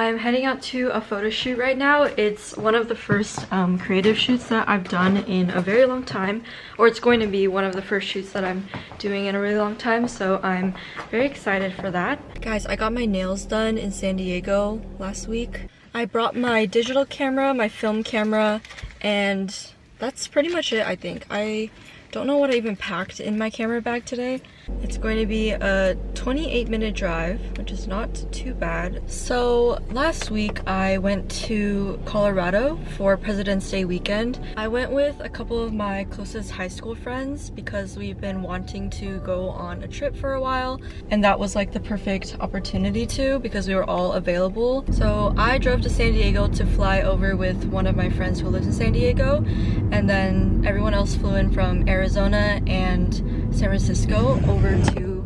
I'm heading out to a photo shoot right now. It's one of the first creative shoots that I've done in a very long time, or it's going to be one of the first shoots that I'm doing in a really long time, so I'm very excited for that. Guys, I got my nails done in San Diego last week. I brought my digital camera, my film camera, and that's pretty much it, I think. I don't know what I even packed in my camera bag today. It's going to be a 28-minute drive, which is not too bad. So last week I went to Colorado for President's Day weekend. I went with a couple of my closest high school friends because we've been wanting to go on a trip for a while, and that was like the perfect opportunity to, because we were all available. So I drove to San Diego to fly over with one of my friends who lives in San Diego, and then everyone else flew in from Arizona and San Francisco over to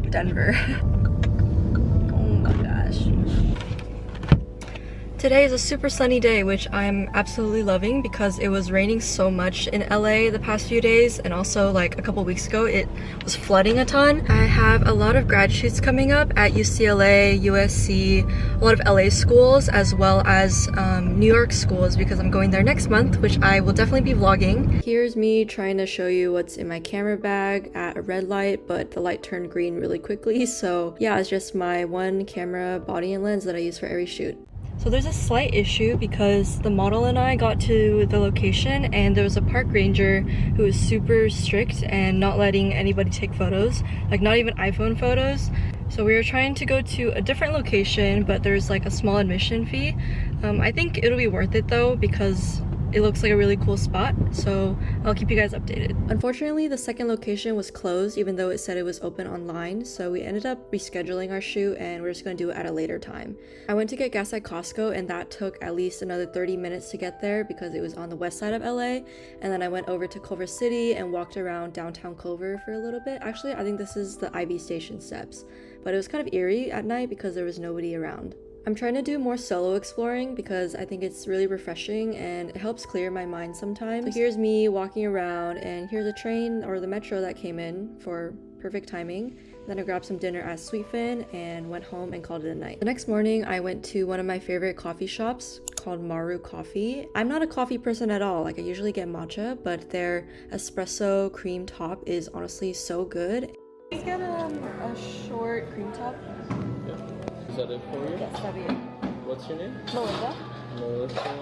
Denver. Oh my gosh. Today is a super sunny day, which I'm absolutely loving because it was raining so much in LA the past few days, and also like a couple weeks ago it was flooding a ton. I have a lot of grad shoots coming up at UCLA, USC, a lot of LA schools, as well as New York schools, because I'm going there next month, which I will definitely be vlogging. Here's me trying to show you what's in my camera bag at a red light, but the light turned green really quickly, so yeah, it's just my one camera body and lens that I use for every shoot. So there's a slight issue because the model and I got to the location and there was a park ranger who was super strict and not letting anybody take photos, like not even iPhone photos. So we were trying to go to a different location, but there's like a small admission fee. I think it'll be worth it though, because it looks like a really cool spot, so I'll keep you guys updated. Unfortunately, the second location was closed even though it said it was open online, so we ended up rescheduling our shoot and we're just gonna do it at a later time. I went to get gas at Costco and that took at least another 30 minutes to get there because it was on the west side of LA, and then I went over to Culver City and walked around downtown Culver for a little bit. Actually, I think this is the IB station steps, but it was kind of eerie at night because there was nobody around. I'm trying to do more solo exploring because I think it's really refreshing and it helps clear my mind sometimes. So here's me walking around, and here's a train or the metro that came in for perfect timing. Then I grabbed some dinner at Sweetfin and went home and called it a night. The next morning I went to one of my favorite coffee shops called Maru Coffee. I'm not a coffee person at all, like I usually get matcha, but their espresso cream top is honestly so good. Let's get a short cream top. Is that it for you? Yes, that'd be it. What's your name? Melinda. Melissa.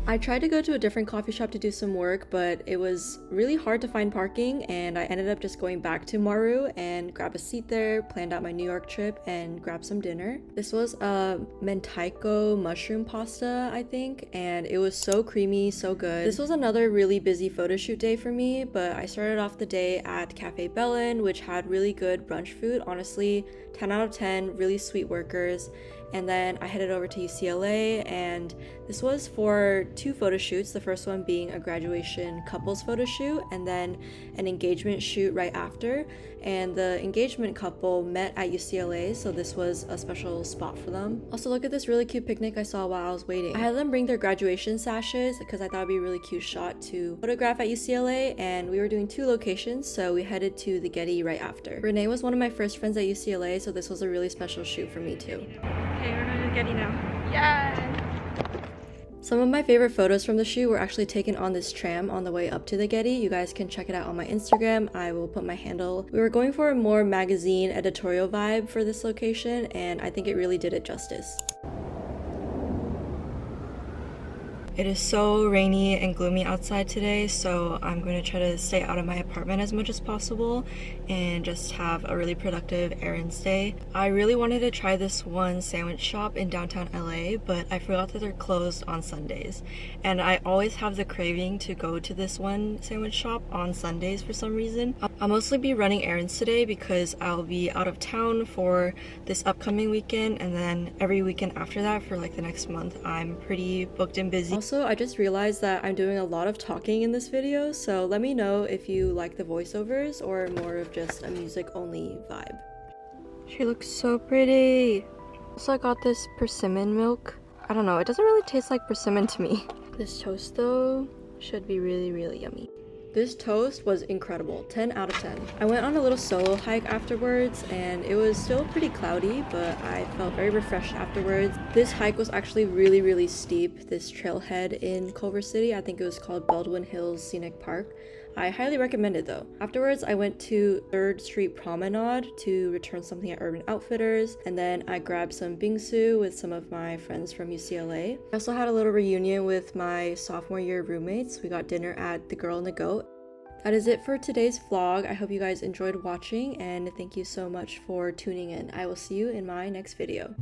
I tried to go to a different coffee shop to do some work, but it was really hard to find parking, and I ended up just going back to Maru and grabbed a seat there, planned out my New York trip, and grabbed some dinner. This was a mentaiko mushroom pasta, I think, and it was so creamy, so good. This was another really busy photo shoot day for me, but I started off the day at Cafe Bellin, which had really good brunch food. Honestly, 10 out of 10, really sweet workers. And then I headed over to UCLA, and this was for two photo shoots, the first one being a graduation couples photo shoot and then an engagement shoot right after. And the engagement couple met at UCLA, so this was a special spot for them. Also, look at this really cute picnic I saw while I was waiting. I had them bring their graduation sashes because I thought it'd be a really cute shot to photograph at UCLA, and we were doing two locations, so we headed to the Getty right after. Renee was one of my first friends at UCLA, so this was a really special shoot for me too. Okay, we're going to Getty now. Yay! Some of my favorite photos from the shoot were actually taken on this tram on the way up to the Getty. You guys can check it out on my Instagram. I will put my handle. We were going for a more magazine editorial vibe for this location, and I think it really did it justice. It is so rainy and gloomy outside today, so I'm going to try to stay out of my apartment as much as possible and just have a really productive errands day. I really wanted to try this one sandwich shop in downtown LA, but I forgot that they're closed on Sundays. And I always have the craving to go to this one sandwich shop on Sundays for some reason. I'll mostly be running errands today because I'll be out of town for this upcoming weekend, and then every weekend after that for like the next month I'm pretty booked and busy. Also, I just realized that I'm doing a lot of talking in this video, so let me know if you like the voiceovers or more of just a music only vibe. She looks so pretty. Also, I got this persimmon milk. I don't know, it doesn't really taste like persimmon to me. This toast though should be really, really yummy. This toast was incredible, 10 out of 10. I went on a little solo hike afterwards and it was still pretty cloudy, but I felt very refreshed afterwards. This hike was actually really steep, this trailhead in Culver City. I think it was called Baldwin Hills Scenic Park. I highly recommend it though. Afterwards, I went to 3rd Street Promenade to return something at Urban Outfitters, and then I grabbed some bingsu with some of my friends from UCLA. I also had a little reunion with my sophomore year roommates. We got dinner at The Girl and the Goat. That is it for today's vlog. I hope you guys enjoyed watching, and thank you so much for tuning in. I will see you in my next video.